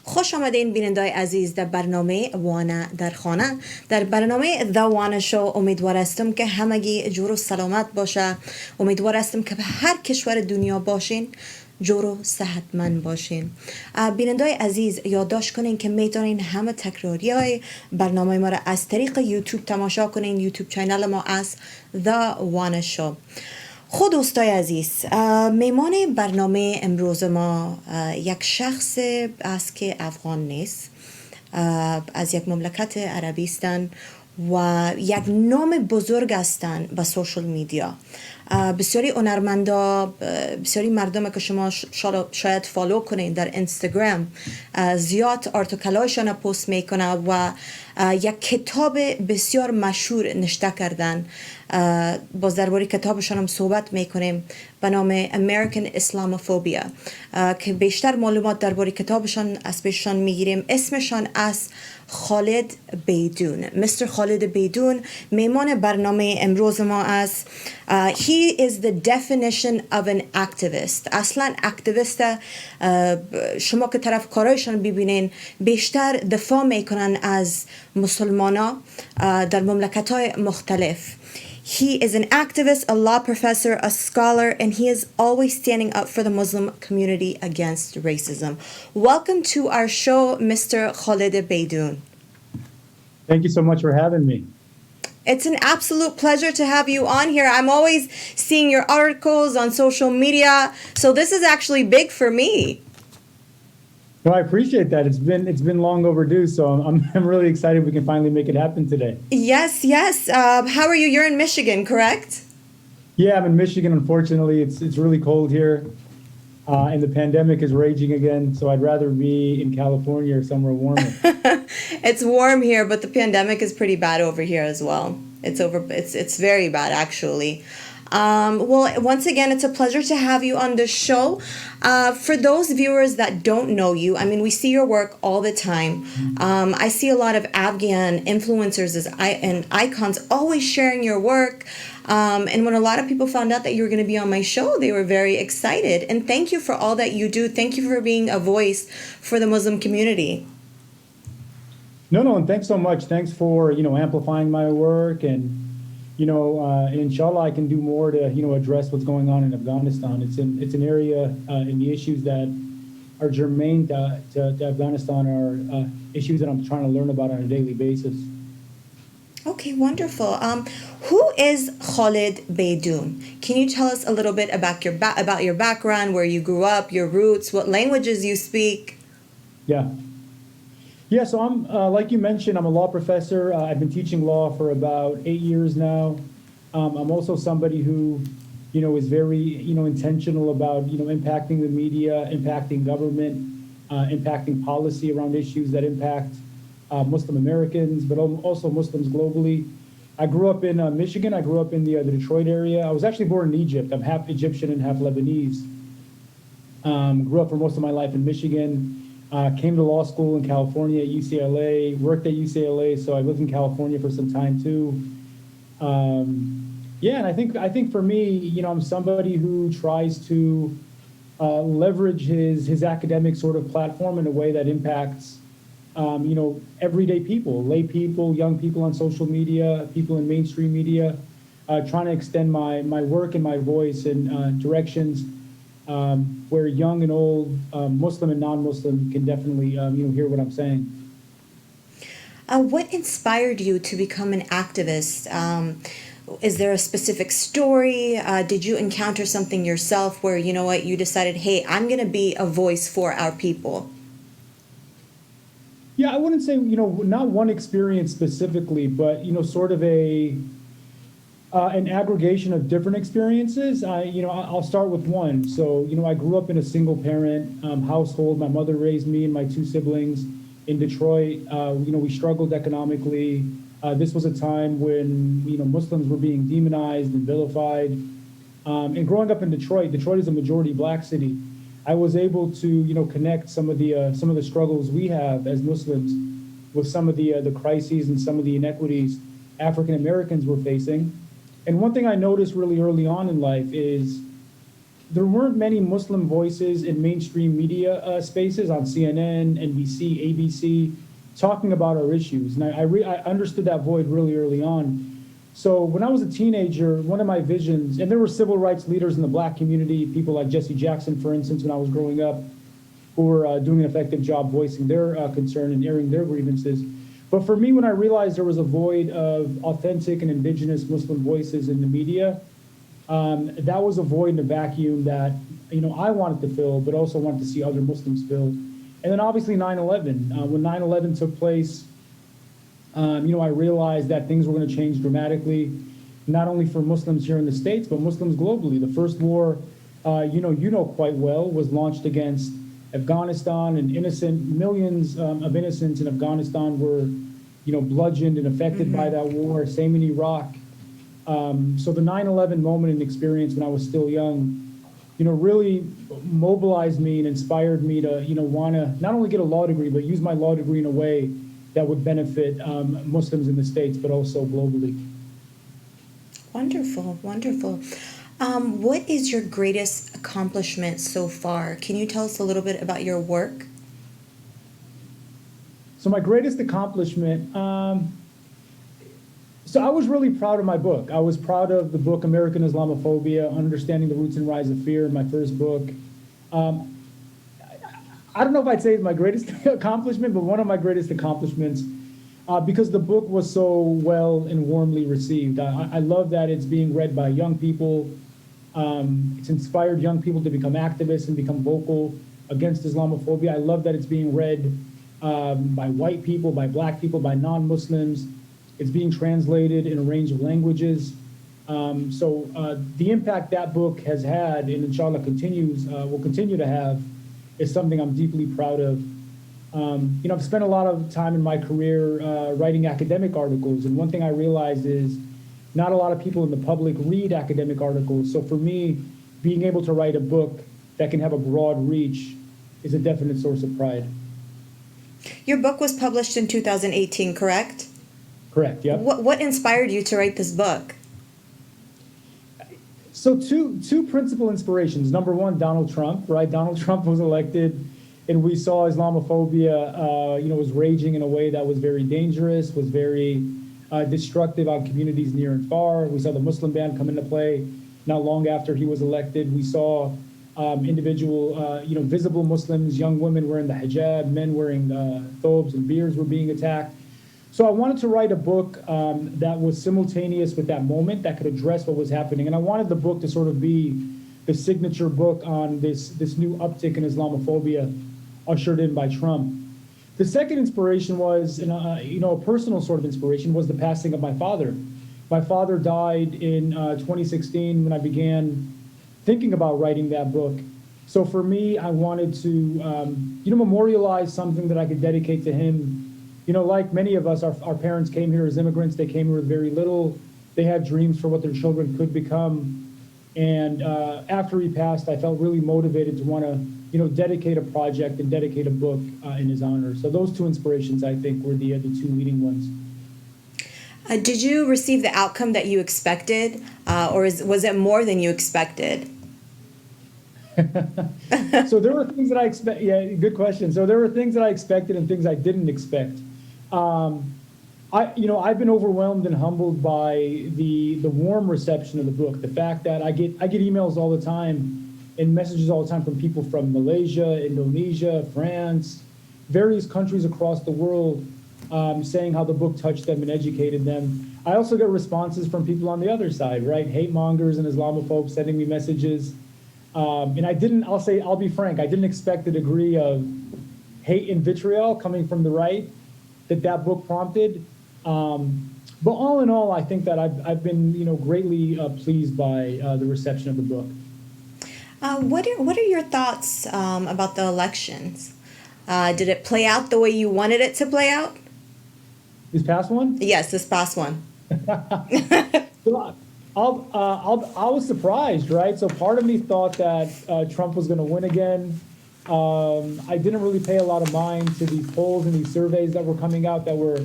خوش آمدین بینندای عزیز در برنامه وانا در خانه. در برنامه The Wana Show امیدوار هستم که همگی جور و سلامت باشه. امیدوار هستم که به هر کشور دنیا باشین جور و صحتمند باشین. بینندای عزیز یادداشت کنین که میتونین همه تکراری های برنامه ما را از طریق یوتیوب تماشا کنین. یوتیوب چینل ما از The Wana Show. خود دوستای عزیز، میمان برنامه امروز ما یک شخص است که افغان نیست، از یک مملکت عربی هستند و یک نام بزرگ هستند به سوشل میدیا. بسیاری هنرمندا، بسیاری مردم که شما شاید فالو کنین در اینستاگرام زیاد آرتیکلایشان پست میکنه و یک کتاب بسیار مشهور نشته کردن. باز درباره کتابشان هم صحبت میکنیم به نام American Islamophobia که بیشتر معلومات درباره کتابشان از پیششان میگیریم. اسمشان از خالد بیدون. مستر خالد بیدون میمان برنامه امروز ما است. He is the definition of an activist. اصلا اکتیویست، شما که طرف کارایشان ببینین بیشتر دفاع میکنن از مسلمانا در مملکت‌های مختلف. He is an activist, a law professor, a scholar, and he is always standing up for the Muslim community against racism. Welcome to our show, Mr. Khaled Beydoun. Thank you so much for having me. It's an absolute pleasure to have you on here. I'm always seeing your articles on social media, so this is actually big for me. Well, I appreciate that. It's been long overdue, so I'm really excited we can finally make it happen today. Yes. How are you? You're in Michigan, correct? Yeah, I'm in Michigan. Unfortunately, it's really cold here, and the pandemic is raging again. So I'd rather be in California or somewhere warmer. It's warm here, but the pandemic is pretty bad over here as well. It's very bad actually. Well, once again, it's a pleasure to have you on the show. For those viewers that don't know you, I mean, we see your work all the time. I see a lot of Afghan influencers and icons always sharing your work. And when a lot of people found out that you were going to be on my show, they were very excited. And thank you for all that you do. Thank you for being a voice for the Muslim community. No, and thanks so much. Thanks for, amplifying my work, and inshallah, I can do more to, address what's going on in Afghanistan. It's an area, and the issues that are germane to Afghanistan are issues that I'm trying to learn about on a daily basis. Okay, wonderful. Who is Khaled Beydoun? Can you tell us a little bit about your background, where you grew up, your roots, what languages you speak? Yeah, so I'm, like you mentioned, I'm a law professor. I've been teaching law for about 8 years now. I'm also somebody who, is very, intentional about, impacting the media, impacting government, impacting policy around issues that impact Muslim Americans, but also Muslims globally. I grew up in Michigan. I grew up in the Detroit area. I was actually born in Egypt. I'm half Egyptian and half Lebanese. Grew up for most of my life in Michigan. Came to law school in California at UCLA, worked at UCLA, so I lived in California for some time too. And I think for me, I'm somebody who tries to leverage his academic sort of platform in a way that impacts, everyday people, lay people, young people on social media, people in mainstream media, trying to extend my work and my voice in directions where young and old, Muslim and non-Muslim can definitely, hear what I'm saying. What inspired you to become an activist? Is there a specific story? Did you encounter something yourself where, you decided, hey, I'm going to be a voice for our people? Yeah, I wouldn't say, not one experience specifically, but, sort of an aggregation of different experiences. I'll start with one. So, I grew up in a single parent household. My mother raised me and my two siblings in Detroit. We struggled economically. This was a time when, Muslims were being demonized and vilified. And growing up in Detroit is a majority black city. I was able to, connect some of the struggles we have as Muslims with some of the crises and some of the inequities African Americans were facing. And one thing I noticed really early on in life is there weren't many Muslim voices in mainstream media spaces on CNN, NBC, ABC, talking about our issues. And I understood that void really early on. So when I was a teenager, one of my visions, and there were civil rights leaders in the black community, people like Jesse Jackson, for instance, when I was growing up, who were doing an effective job voicing their concern and airing their grievances. But for me, when I realized there was a void of authentic and indigenous Muslim voices in the media, that was a void in a vacuum that, I wanted to fill, but also wanted to see other Muslims fill. And then obviously 9/11. When 9/11 took place, I realized that things were going to change dramatically, not only for Muslims here in the States, but Muslims globally. The first war, quite well, was launched against Afghanistan, and millions of innocents in Afghanistan were, bludgeoned and affected by that war. Same in Iraq. So the 9/11 moment and experience when I was still young, really mobilized me and inspired me to, want to not only get a law degree, but use my law degree in a way that would benefit Muslims in the States, but also globally. Wonderful, wonderful. What is your greatest accomplishment so far? Can you tell us a little bit about your work? So my greatest accomplishment, so I was really proud of my book. I was proud of the book American Islamophobia, Understanding the Roots and Rise of Fear, my first book. I don't know if I'd say it's my greatest accomplishment, but one of my greatest accomplishments, because the book was so well and warmly received. I love that it's being read by young people. It's inspired young people to become activists and become vocal against Islamophobia. I love that it's being read by white people, by black people, by non-Muslims. It's being translated in a range of languages. So the impact that book has had, and inshallah will continue to have, is something I'm deeply proud of. I've spent a lot of time in my career writing academic articles, and one thing I realized is not a lot of people in the public read academic articles. So for me, being able to write a book that can have a broad reach is a definite source of pride. Your book was published in 2018, correct? Correct, yeah. What inspired you to write this book? So two principal inspirations. Number one, Donald Trump, right? Donald Trump was elected, and we saw Islamophobia, was raging in a way that was very dangerous, was very destructive on communities near and far. We saw the Muslim ban come into play not long after he was elected. We saw individual, visible Muslims, young women wearing the hijab, men wearing thobes and beards were being attacked. So I wanted to write a book that was simultaneous with that moment, that could address what was happening. And I wanted the book to sort of be the signature book on this new uptick in Islamophobia ushered in by Trump. The second inspiration was, a personal sort of inspiration, was the passing of my father. My father died in 2016 when I began thinking about writing that book. So for me, I wanted to, memorialize something that I could dedicate to him. Like many of us, our parents came here as immigrants. They came here with very little. They had dreams for what their children could become. And after he passed, I felt really motivated to want to, dedicate a project and dedicate a book in his honor. So those two inspirations, I think, were the two leading ones. Did you receive the outcome that you expected, or was it more than you expected? So there were things that I expect. Yeah, good question. So there were things that I expected and things I didn't expect. I've been overwhelmed and humbled by the warm reception of the book. The fact that I get emails all the time and messages all the time from people from Malaysia, Indonesia, France, various countries across the world, saying how the book touched them and educated them. I also get responses from people on the other side, right? Hate mongers and Islamophobes sending me messages. And I'll be frank, I didn't expect the degree of hate and vitriol coming from the right that book prompted. But all in all, I think that I've been, greatly pleased by the reception of the book. What are your thoughts about the elections? Did it play out the way you wanted it to play out? This past one? Yes, this past one. So I was surprised, right? So part of me thought that Trump was going to win again. I didn't really pay a lot of mind to these polls and these surveys that were coming out that were,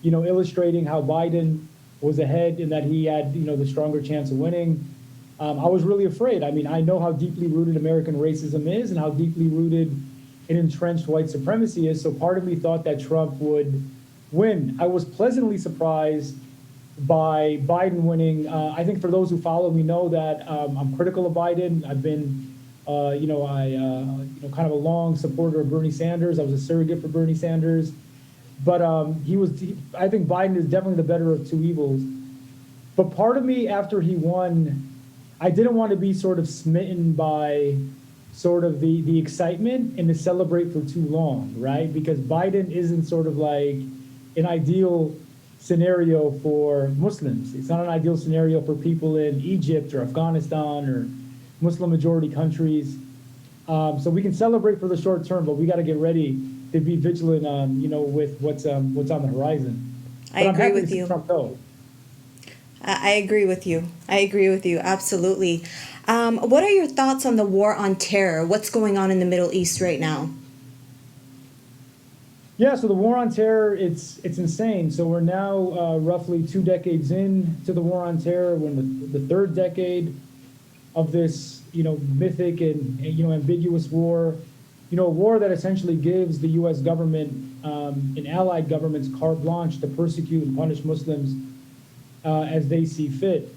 illustrating how Biden was ahead and that he had, the stronger chance of winning. I was really afraid. I mean, I know how deeply rooted American racism is and how deeply rooted and entrenched white supremacy is. So part of me thought that Trump would win. I was pleasantly surprised by Biden winning. I think for those who follow me know that I'm critical of Biden. I've been, kind of a long supporter of Bernie Sanders. I was a surrogate for Bernie Sanders. But I think Biden is definitely the better of two evils. But part of me, after he won, I didn't want to be sort of smitten by sort of the excitement and to celebrate for too long, right? Because Biden isn't sort of like an ideal scenario for Muslims. It's not an ideal scenario for people in Egypt or Afghanistan or Muslim majority countries. So we can celebrate for the short term, but we got to get ready to be vigilant, with what's on the horizon. I agree with you. Trump, though. I agree with you. I agree with you. Absolutely. What are your thoughts on the war on terror? What's going on in the Middle East right now? Yeah, so the war on terror, it's insane. So we're now roughly 2 decades into the war on terror. We're in the third decade of this, mythic and ambiguous war. A war that essentially gives the U.S. government and allied governments carte blanche to persecute and punish Muslims as they see fit.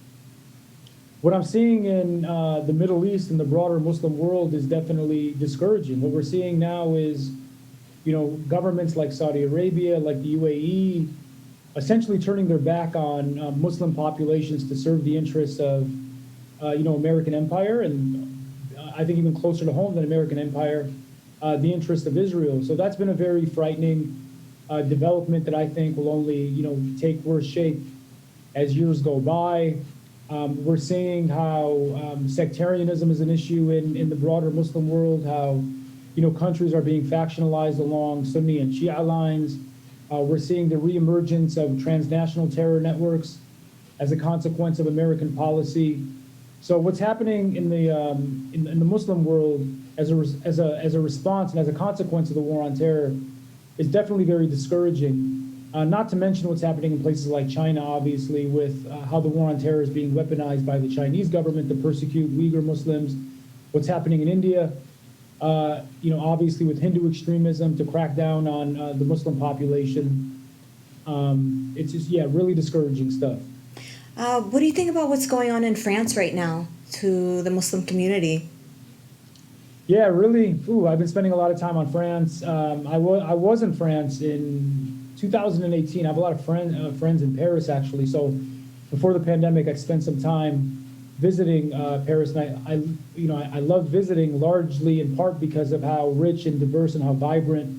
What I'm seeing in the Middle East and the broader Muslim world is definitely discouraging. What we're seeing now is governments like Saudi Arabia, like the UAE, essentially turning their back on Muslim populations to serve the interests of, American empire, and I think even closer to home than American empire, the interest of Israel. So that's been a very frightening development that I think will only, take worse shape as years go by. We're seeing how sectarianism is an issue in the broader Muslim world, how countries are being factionalized along Sunni and Shia lines. We're seeing the reemergence of transnational terror networks as a consequence of American policy. So what's happening in the Muslim world as a response and as a consequence of the war on terror is definitely very discouraging. Not to mention what's happening in places like China, obviously, with how the war on terror is being weaponized by the Chinese government to persecute Uyghur Muslims. What's happening in India, obviously with Hindu extremism to crack down on the Muslim population. It's just, really discouraging stuff. What do you think about what's going on in France right now to the Muslim community? Yeah, really. I've been spending a lot of time on France. I was in France in 2018. I have a lot of friends in Paris, actually. So before the pandemic, I spent some time visiting Paris, and I loved visiting largely in part because of how rich and diverse and how vibrant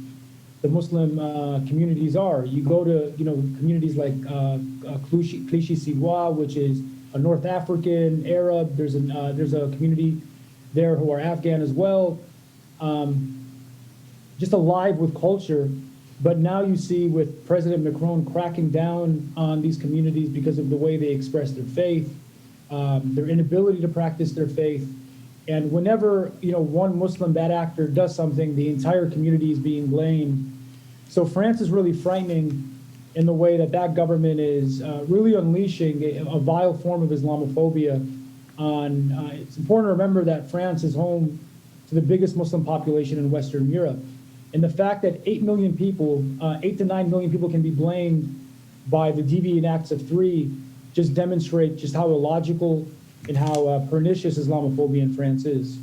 the Muslim communities are. You go to communities like Clichy-sous-Bois, which is a North African Arab. There's a community there who are Afghan as well. Just alive with culture. But now you see with President Macron cracking down on these communities because of the way they express their faith, their inability to practice their faith. And whenever, one Muslim bad actor does something, the entire community is being blamed. So France is really frightening in the way that government is really unleashing a vile form of Islamophobia on, it's important to remember that France is home to the biggest Muslim population in Western Europe. And the fact that 8 to 9 million people can be blamed by the deviant acts of 3 just demonstrate just how illogical and how pernicious Islamophobia in France is.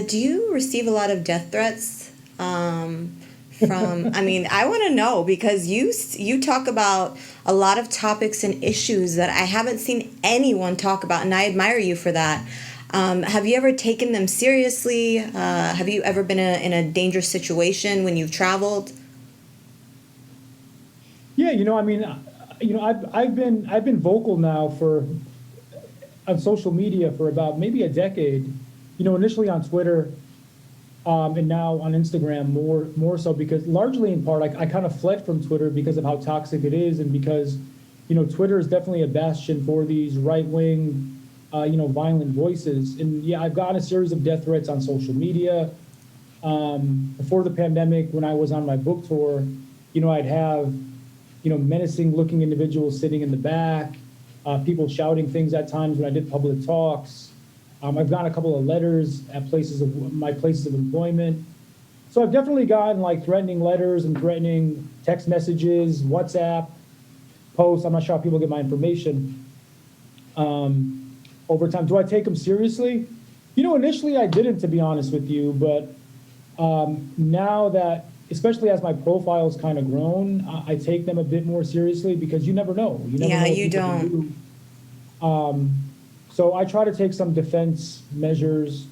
Do you receive a lot of death threats from, I want to know, because you talk about a lot of topics and issues that I haven't seen anyone talk about, and I admire you for that. Have you ever taken them seriously? Have you ever been in a dangerous situation when you've traveled? Yeah, I've been vocal now on social media for about maybe a decade. Initially on Twitter, and now on Instagram more so because largely in part I kind of fled from Twitter because of how toxic it is, and because Twitter is definitely a bastion for these right-wing violent voices. And yeah, I've gotten a series of death threats on social media. Before the pandemic, when I was on my book tour, I'd have menacing looking individuals sitting in the back, people shouting things at times when I did public talks. I've gotten a couple of letters at my places of employment. So I've definitely gotten like threatening letters and threatening text messages, WhatsApp posts. I'm not sure how people get my information. Over time, do I take them seriously? Initially I didn't, to be honest with you, but now that, especially as my profile's kind of grown, I take them a bit more seriously because you never know. You never know what you people don't. can do. So I try to take some defense measures.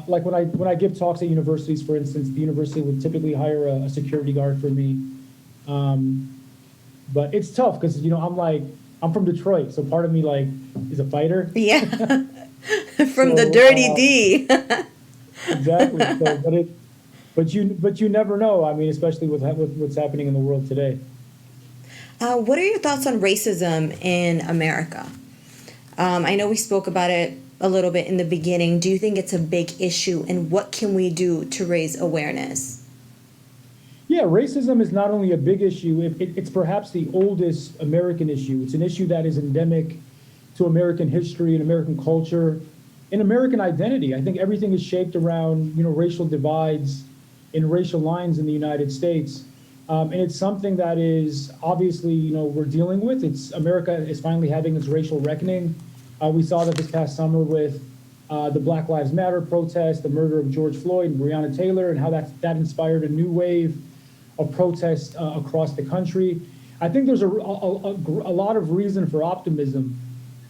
Like when I give talks at universities, for instance, the university would typically hire a security guard for me. But it's tough because, I'm from Detroit, so part of me is a fighter. Yeah. From the dirty D. Exactly. So, but you never know. I mean, especially with what's happening in the world today. What are your thoughts on racism in America? I know we spoke about it a little bit in the beginning. Do you think it's a big issue, and what can we do to raise awareness? Yeah, racism is not only a big issue, it's perhaps the oldest American issue. It's an issue that is endemic to American history and American culture and American identity. I think everything is shaped around, racial divides and racial lines in the United States. And it's something that is obviously, we're dealing with. America is finally having its racial reckoning. We saw that this past summer with the Black Lives Matter protest, the murder of George Floyd and Breonna Taylor, and how that inspired a new wave of protests across the country. I think there's a lot of reason for optimism.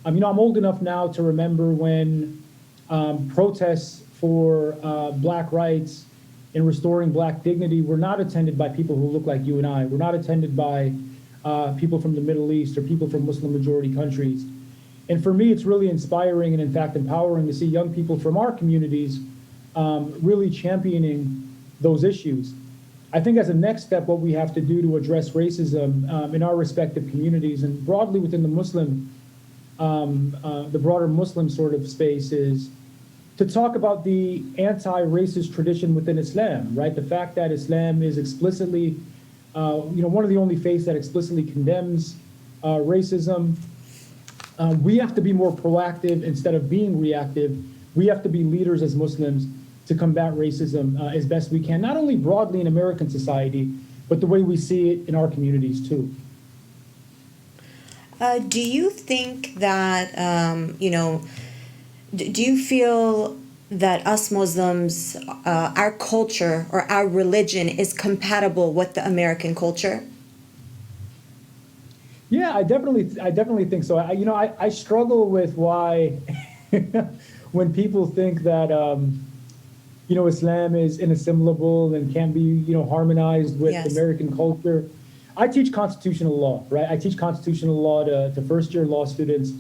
I'm old enough now to remember when protests for Black rights and restoring Black dignity were not attended by people who look like you and I. Were not attended by people from the Middle East or people from Muslim majority countries. And for me, it's really inspiring and, in fact, empowering to see young people from our communities really championing those issues. I think as a next step, what we have to do to address racism in our respective communities and broadly within the broader Muslim sort of space is to talk about the anti-racist tradition within Islam, right? The fact that Islam is explicitly, one of the only faiths that explicitly condemns racism. We have to be more proactive instead of being reactive. We have to be leaders as Muslims to combat racism as best we can, not only broadly in American society, but the way we see it in our communities too. Do you think that, do you feel that us Muslims, our culture or our religion is compatible with the American culture? Yeah, I definitely think so. I struggle with why when people think that, Islam is inassimilable and can't be, harmonized with American culture. I teach constitutional law, right? I teach constitutional law to first-year law students.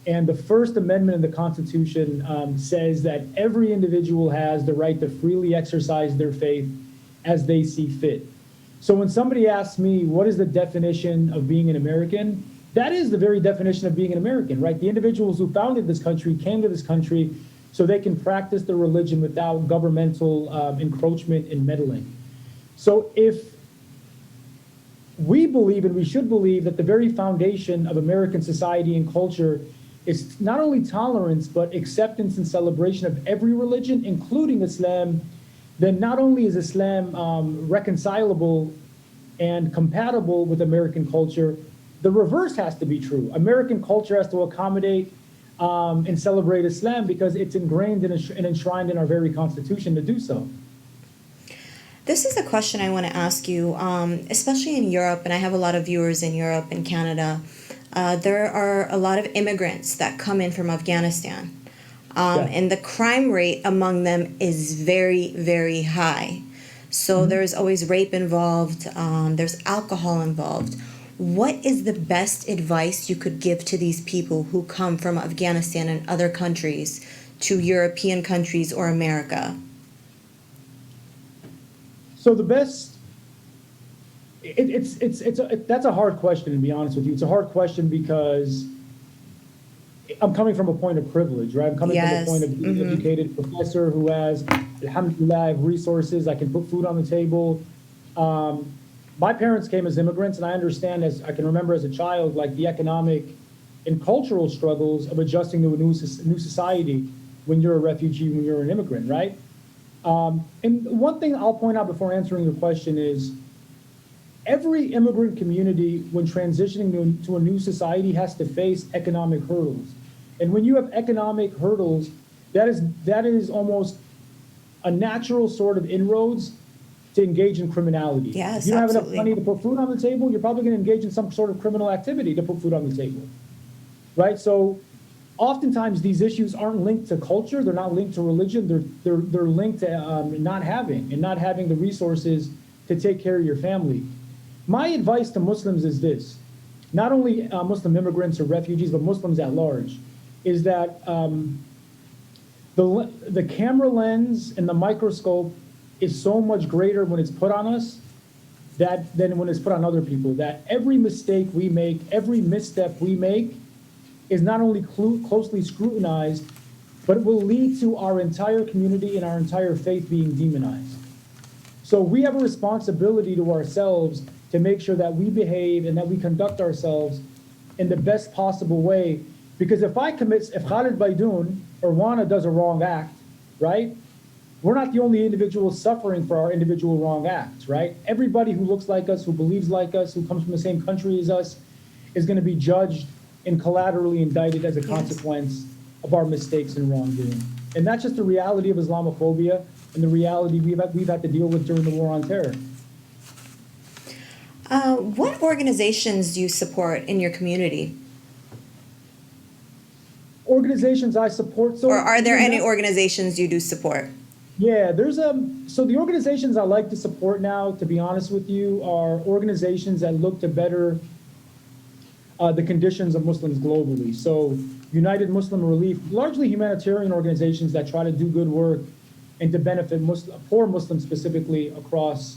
And the First Amendment of the Constitution says that every individual has the right to freely exercise their faith as they see fit. So when somebody asks me, what is the definition of being an American? That is the very definition of being an American, right? The individuals who founded this country came to this country so they can practice their religion without governmental encroachment and meddling. So if we believe, and we should believe, that the very foundation of American society and culture is not only tolerance, but acceptance and celebration of every religion, including Islam, then not only is Islam reconcilable and compatible with American culture, the reverse has to be true. American culture has to accommodate and celebrate Islam because it's ingrained and enshrined in our very Constitution to do so. This is a question I want to ask you, especially in Europe, and I have a lot of viewers in Europe and Canada. There are a lot of immigrants that come in from Afghanistan, and the crime rate among them is very, very high. So there's always rape involved, there's alcohol involved. What is the best advice you could give to these people who come from Afghanistan and other countries to European countries or America? So the best, that's a hard question, to be honest with you. It's a hard question because I'm coming from a point of privilege, right? I'm coming from a point of being an educated professor who has, alhamdulillah, I have resources. I can put food on the table. My parents came as immigrants, and I understand, as I can remember as a child, like the economic and cultural struggles of adjusting to a new society when you're a refugee, when you're an immigrant, right? And one thing I'll point out before answering your question is every immigrant community, when transitioning to a new society, has to face economic hurdles. And when you have economic hurdles, that is almost a natural sort of inroads to engage in criminality. Yes, if you don't have enough absolutely. money to put food on the table, you're probably going to engage in some sort of criminal activity to put food on the table, right? So oftentimes these issues aren't linked to culture, they're not linked to religion, they're linked to not having the resources to take care of your family. My advice to Muslims is this, not only Muslim immigrants or refugees, but Muslims at large, is that the camera lens and the microscope is so much greater when it's put on us than when it's put on other people. That every mistake we make, every misstep we make is not only closely scrutinized, but it will lead to our entire community and our entire faith being demonized. So we have a responsibility to ourselves to make sure that we behave and that we conduct ourselves in the best possible way. Because if Khaled Beydoun or Wana does a wrong act, right? We're not the only individuals suffering for our individual wrong acts, right? Everybody who looks like us, who believes like us, who comes from the same country as us, is going to be judged and collaterally indicted as a consequence of our mistakes and wrongdoing. And that's just the reality of Islamophobia and the reality we've had to deal with during the war on terror. What organizations do you support in your community? Organizations I support. Or are there any organizations you do support? Yeah, so the organizations I like to support now, to be honest with you, are organizations that look to better the conditions of Muslims globally. So United Muslim Relief, largely humanitarian organizations that try to do good work and to benefit poor Muslims specifically across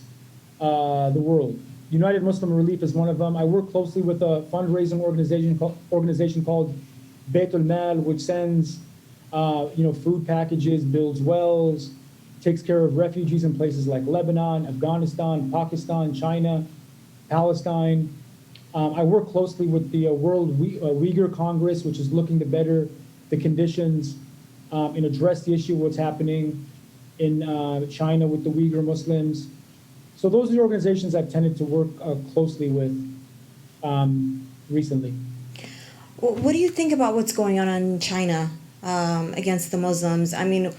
the world. United Muslim Relief is one of them. I work closely with a fundraising organization called Baitul Mal, which sends food packages, builds wells, takes care of refugees in places like Lebanon, Afghanistan, Pakistan, China, Palestine. I work closely with the World Uyghur Congress, which is looking to better the conditions and address the issue of what's happening in China with the Uyghur Muslims. So those are the organizations I've tended to work closely with recently. What do you think about what's going on in China against the Muslims? I mean,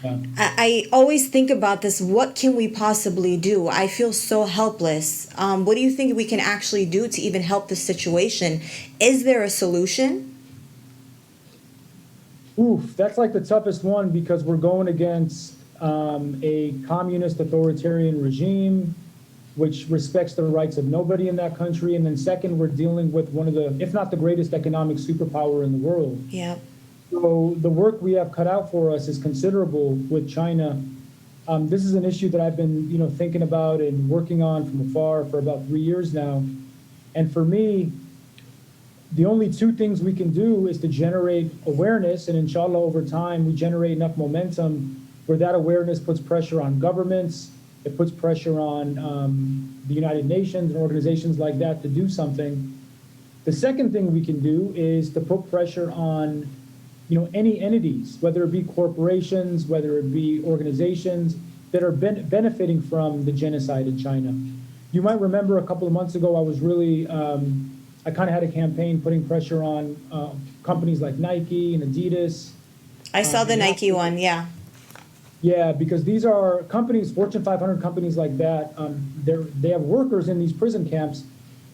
I always think about this. What can we possibly do? I feel so helpless. What do you think we can actually do to even help the situation? Is there a solution? Oof, that's like the toughest one because we're going against a communist authoritarian regime which respects the rights of nobody in that country. And then second, we're dealing with one of the, if not the greatest economic superpower in the world. Yeah. So the work we have cut out for us is considerable with China. This is an issue that I've been, thinking about and working on from afar for about 3 years now. And for me, the only two things we can do is to generate awareness, and inshallah, over time, we generate enough momentum where that awareness puts pressure on governments, it puts pressure on the United Nations and organizations like that to do something. The second thing we can do is to put pressure on any entities, whether it be corporations, whether it be organizations that are benefiting from the genocide in China. You might remember a couple of months ago, I was really, I kind of had a campaign putting pressure on companies like Nike and Adidas. I saw the Nike one, yeah. Yeah, because these are companies, Fortune 500 companies like that, they have workers in these prison camps.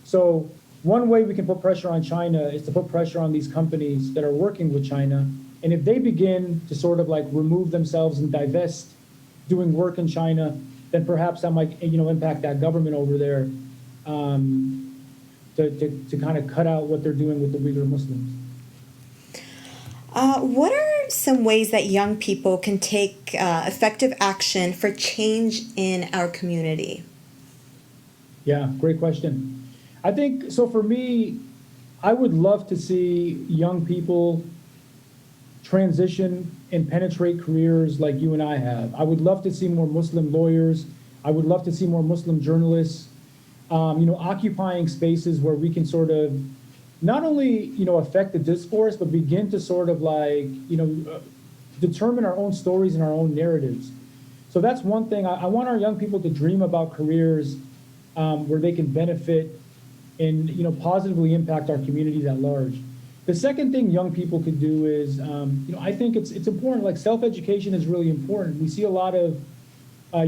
So one way we can put pressure on China is to put pressure on these companies that are working with China. And if they begin to sort of like remove themselves and divest doing work in China, then perhaps that might, impact that government over there to kind of cut out what they're doing with the Uyghur Muslims. What are some ways that young people can take effective action for change in our community? Yeah, great question. I think, so for me, I would love to see young people transition and penetrate careers like you and I have. I would love to see more Muslim lawyers. I would love to see more Muslim journalists, occupying spaces where we can sort of not only, affect the discourse, but begin to sort of like, determine our own stories and our own narratives. So that's one thing. I want our young people to dream about careers where they can benefit and, positively impact our communities at large. The second thing young people could do is, I think it's important, like self-education is really important. We see a lot of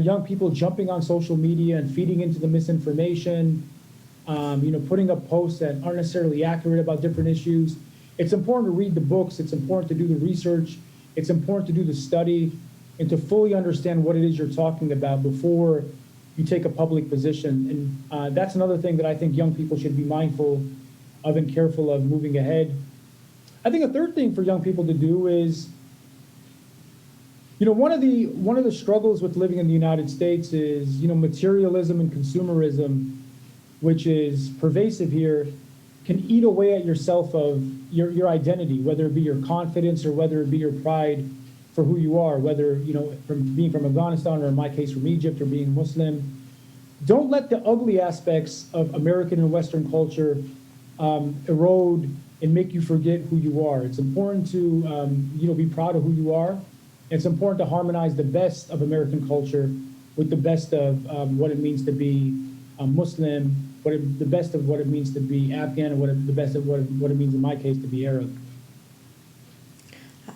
young people jumping on social media and feeding into the misinformation, putting up posts that aren't necessarily accurate about different issues. It's important to read the books. It's important to do the research. It's important to do the study and to fully understand what it is you're talking about before you take a public position. And that's another thing that I think young people should be mindful of and careful of moving ahead. I think a third thing for young people to do is, one of the struggles with living in the United States is, materialism and consumerism, which is pervasive here, can eat away at your self of your identity, whether it be your confidence or whether it be your pride for who you are, whether, from being from Afghanistan or in my case from Egypt or being Muslim. Don't let the ugly aspects of American and Western culture erode and make you forget who you are. It's important to, be proud of who you are. It's important to harmonize the best of American culture with the best of what it means to be Muslim, the best of what it means to be Afghan, and the best of what it means in my case to be Arab.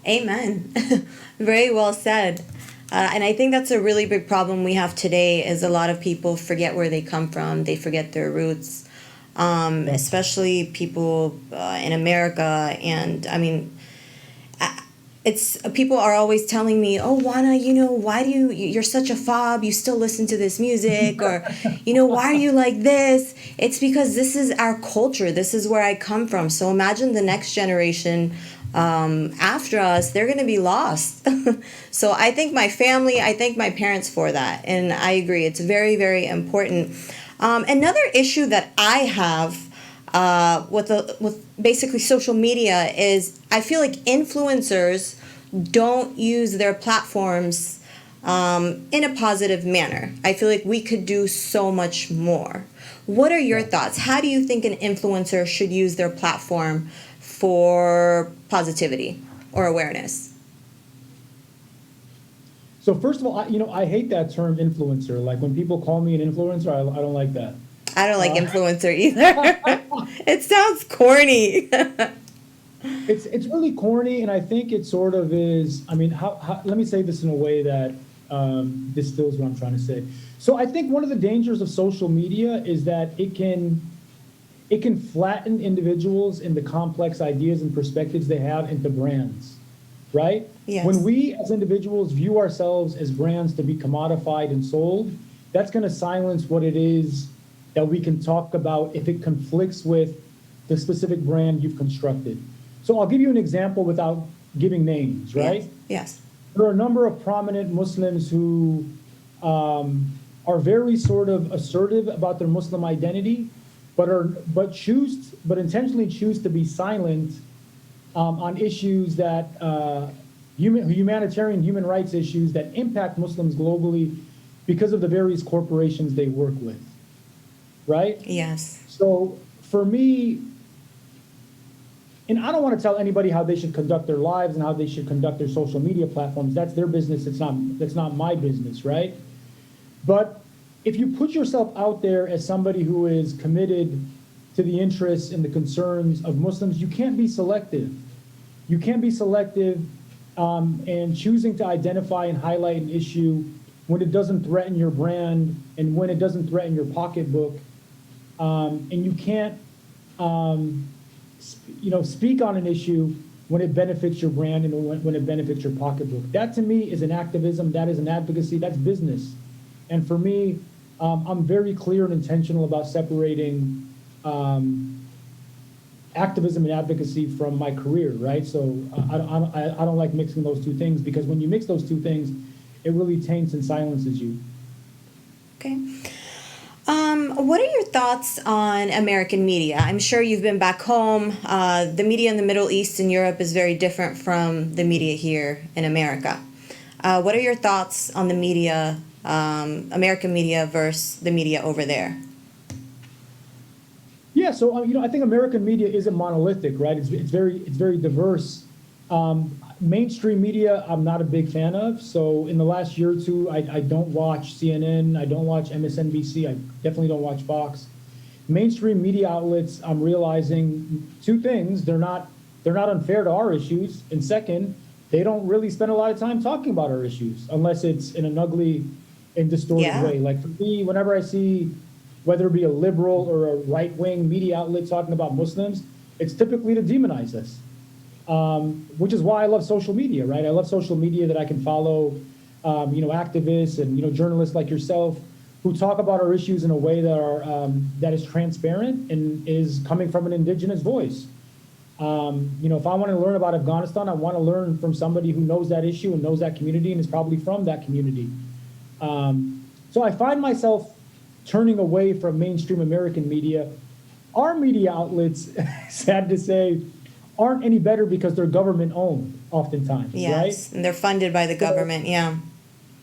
Amen. Very well said. And I think that's a really big problem we have today is a lot of people forget where they come from. They forget their roots, especially people in America. And I mean, it's people are always telling me, oh, Wana, why do you're such a fob, you still listen to this music, or, why are you like this? It's because this is our culture. This is where I come from. So imagine the next generation after us, they're going to be lost. So I thank my family, I thank my parents for that. And I agree, it's very, very important. Another issue that I have with basically social media is I feel like influencers don't use their platforms in a positive manner. I feel like we could do so much more. What are your thoughts? How do you think an influencer should use their platform for positivity or awareness? So first of all, I hate that term influencer. Like when people call me an influencer, I don't like that. I don't like influencer either. It sounds corny. It's really corny, and I think it sort of is. I mean, let me say this in a way that distills what I'm trying to say. So I think one of the dangers of social media is that it can flatten individuals in the complex ideas and perspectives they have into brands, right? Yes. When we as individuals view ourselves as brands to be commodified and sold, that's going to silence what it is that we can talk about if it conflicts with the specific brand you've constructed. So I'll give you an example without giving names, right? Yes. There are a number of prominent Muslims who are very sort of assertive about their Muslim identity, but intentionally choose to be silent on issues that humanitarian human rights issues that impact Muslims globally because of the various corporations they work with, right? Yes. So for me, and I don't want to tell anybody how they should conduct their lives and how they should conduct their social media platforms. That's their business. That's not my business, right? But if you put yourself out there as somebody who is committed to the interests and the concerns of Muslims, you can't be selective. You can't be selective and choosing to identify and highlight an issue when it doesn't threaten your brand and when it doesn't threaten your pocketbook. And you can't, speak on an issue when it benefits your brand and when it benefits your pocketbook. That to me is an activism. That is an advocacy. That's business. And for me, I'm very clear and intentional about separating activism and advocacy from my career, right? So I don't like mixing those two things, because when you mix those two things, it really taints and silences you. Okay. What are your thoughts on American media? I'm sure you've been back home. The media in the Middle East and Europe is very different from the media here in America. What are your thoughts on the media, American media versus the media over there? Yeah, so I think American media isn't monolithic, right? It's very diverse. Mainstream media, I'm not a big fan of. So in the last year or two, I don't watch CNN, I don't watch MSNBC, I definitely don't watch Fox. Mainstream media outlets, I'm realizing two things: they're not unfair to our issues, and second, they don't really spend a lot of time talking about our issues unless it's in an ugly and distorted way. Like for me, whenever I see whether it be a liberal or a right-wing media outlet talking about Muslims, it's typically to demonize us, which is why I love social media, right? I love social media that I can follow, activists and, journalists like yourself who talk about our issues in a way that is transparent and is coming from an indigenous voice. If I want to learn about Afghanistan, I want to learn from somebody who knows that issue and knows that community and is probably from that community. So I find myself turning away from mainstream American media. Our media outlets, sad to say, aren't any better because they're government owned oftentimes, Yes, right? and they're funded by the government, yeah.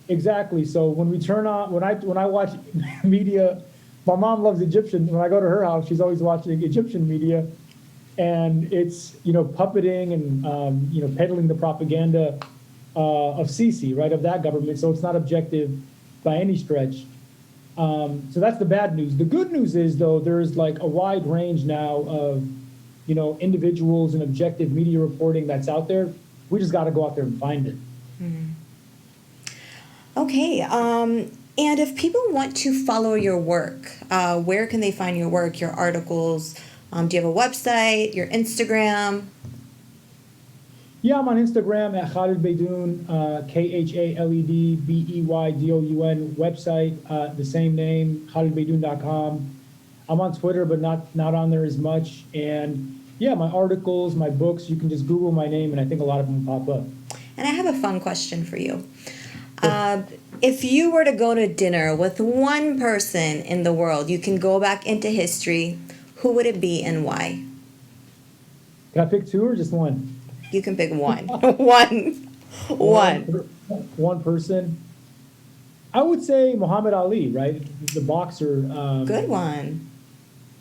Exactly. So when we turn on, when I watch media, my mom loves Egyptian. When I go to her house, she's always watching Egyptian media, and it's puppeting and peddling the propaganda of Sisi, right, of that government. So it's not objective by any stretch. So that's the bad news. The good news is, though, there's like a wide range now of individuals and objective media reporting that's out there. We just got to go out there and find it. Okay. And if people want to follow your work, where can they find your work, your articles? Do you have a website, your Instagram? Yeah, I'm on Instagram at Khaled Beydoun, KhaledBeydoun, website, the same name, KhaledBeydoun.com. I'm on Twitter, but not on there as much. And yeah, my articles, my books, you can just Google my name, and I think a lot of them pop up. And I have a fun question for you. If you were to go to dinner with one person in the world, you can go back into history, who would it be and why? Can I pick two or just one? You can pick one. One. One person. I would say Muhammad Ali, right? The boxer. Good one.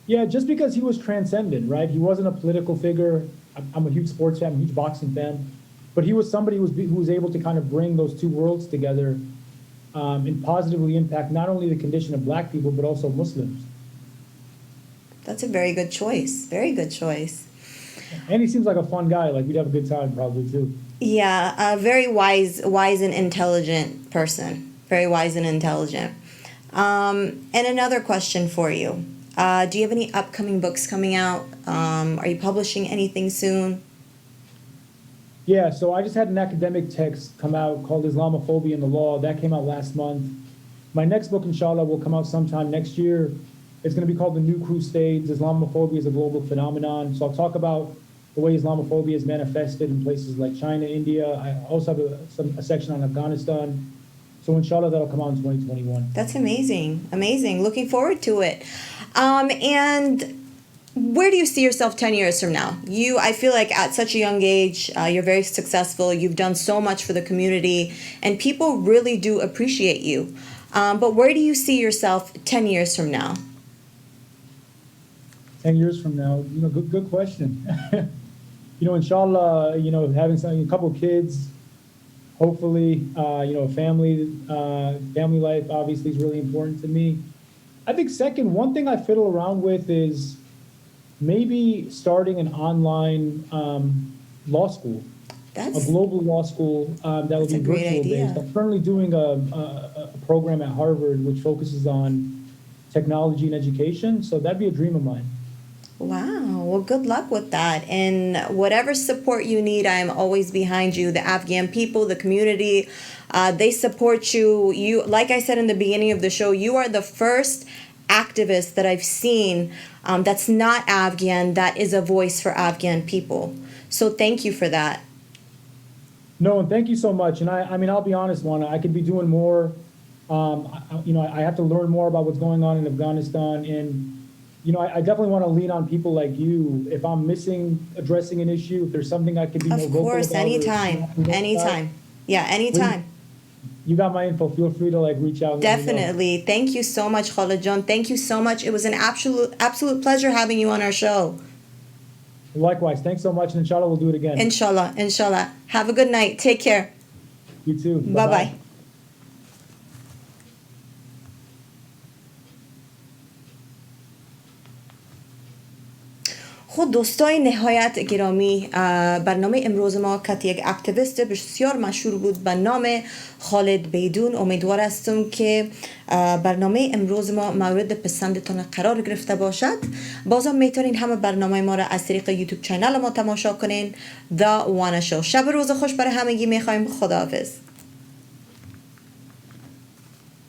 Yeah, just because he was transcendent, right? He wasn't a political figure. I'm a huge sports fan, I'm a huge boxing fan. But he was somebody who was able to kind of bring those two worlds together and positively impact not only the condition of black people, but also Muslims. That's a very good choice. Very good choice. And he seems like a fun guy. Like, we'd have a good time probably, too. Yeah, a very wise and intelligent person. Very wise and intelligent. And another question for you. Do you have any upcoming books coming out? Are you publishing anything soon? Yeah, so I just had an academic text come out called Islamophobia in the Law. That came out last month. My next book, inshallah, will come out sometime next year. It's going to be called The New Crusades. Islamophobia is a global phenomenon. So I'll talk about the way Islamophobia is manifested in places like China, India. I also have a section on Afghanistan. So inshallah, that'll come out in 2021. That's amazing. Amazing. Looking forward to it. And where do you see yourself 10 years from now? I feel like at such a young age, you're very successful. You've done so much for the community, and people really do appreciate you. But where do you see yourself 10 years from now? 10 years from now, good question. Inshallah, having a couple of kids, hopefully, family life obviously is really important to me. I think second, one thing I fiddle around with is maybe starting an online law school, a global law school that will be virtual based. I'm currently doing a program at Harvard which focuses on technology and education, so that'd be a dream of mine. Wow. Well, good luck with that. And whatever support you need, I am always behind you. The Afghan people, the community, they support you. You, like I said in the beginning of the show, you are the first activist that I've seen that's not Afghan, that is a voice for Afghan people. So thank you for that. No, and thank you so much. And I mean, I'll be honest, Wana, I could be doing more. I have to learn more about what's going on in Afghanistan. And I definitely want to lean on people like you. If I'm addressing an issue, if there's something I could be more vocal about. Of course, anytime. Yeah, anytime. you got my info. Feel free to like reach out. And let me know. Definitely. Thank you so much, Khaled John. Thank you so much. It was an absolute pleasure having you on our show. Likewise. Thanks so much, and inshallah we'll do it again. Inshallah. Have a good night. Take care. You too. Bye-bye. خود دوستای نهایت گرامی، برنامه امروز ما که یک اکتیویست بسیار مشهور بود به نام خالد بیدون. امیدوار هستم که برنامه امروز ما مورد پسندتان قرار گرفته باشد. بازم میتونین همه برنامه ما را از طریق یوتیوب چینل ما تماشا کنین. The Wana Show. شب روز خوش برای همگی میخوایم. خداحافظ.